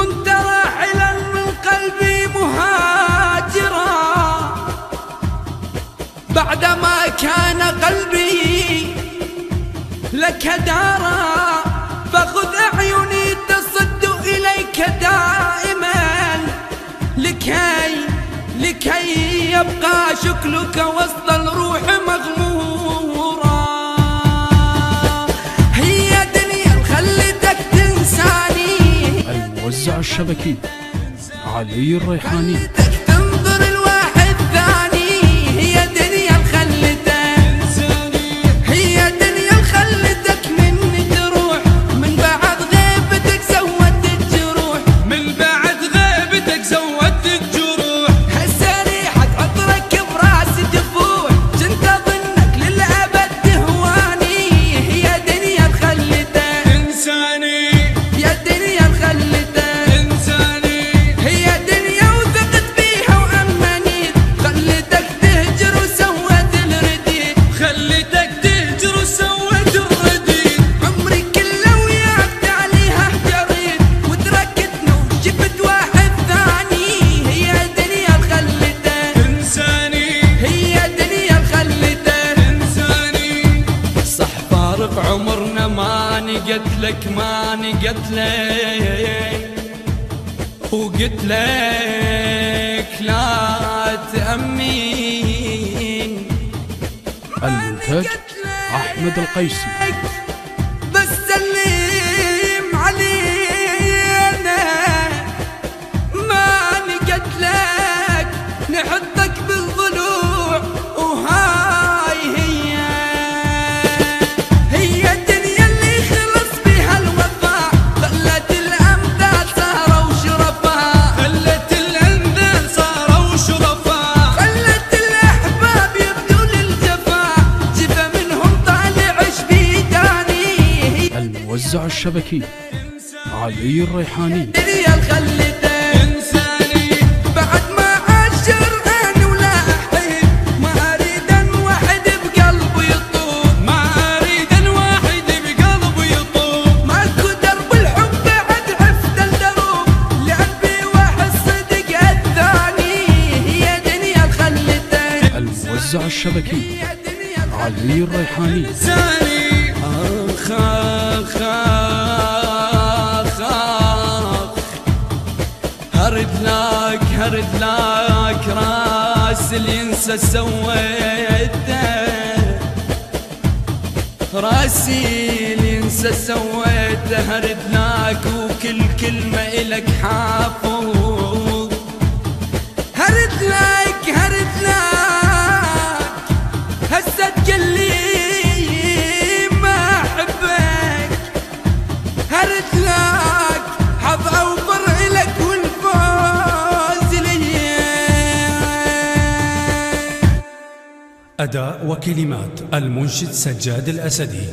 كنت راحلا من قلبي مهاجرا بعدما كان قلبي لك دارا، فخذ أعيني تصد إليك دائما لكي يبقى شكلك وسط الروح مغمورا. هي دنيا خلتك تنساني. الموزع الشبكي علي الريحاني. تنظر الواحد ثاني. هي دنيا خلتك تنساني. هي دنيا خلتك مني تروح، من بعد غيبتك زودت الجروح، من بعد غيبتك زودت الجروح. هسه ريحة عطرك براسي تفوح، كنت اظنك للابد تهواني. هي دنيا خلتك تنساني. يا دنيا خلتك تنساني. هي دنيا وثقت بيها وامنيت، خلتك تهجر وسوت الرديد، خلتك تهجر وسوت الرديد. عمري كله وياك عليها جريت، وتركتنا وجبت واحد ثاني. هي دنيا خلتك تنساني. هي دنيا خلتك تنساني. صح فارق عمرنا ما نقت لك، ما نقت لك، وقلت لك لا تأمين. المنتج أحمد القيسي. بس سلم علينا ما نقت لك، نحطك بالضلوع وهاي هي الدنيا اللي خلص بها الوفاء، خلت الأمثال صاروا شرفاء، خلت الأمثال صاروا شرفاء، خلت الأحباب يبدوا للجفاء، جفا منهم طالع شبيداني. الموزع الشبكي علي الريحاني. دنيا خلتك تنساني. بعد ما أشر أنا ولا أحيد، ما أريد أن واحد بقلبي يطوب، ما أريد أن واحد بقلبي يطوب. ماكو درب الحب بعد عفت الدروب، لعبي واحد صدق الثاني. هي دنيا خلتك الموزع الشبكي علي الريحاني. تنساني. آخ آخ آخ آخ، هرد لك راس اللي ينسى سويته، راسي اللي ينسى سويته. هرد لك وكل كلمة إلك حافظ. هرد لك هسه تقلي ما أحبك. هرد لك حظ أوفر إلك والفوز لي. أداء وكلمات المنشد سجاد الأسدي.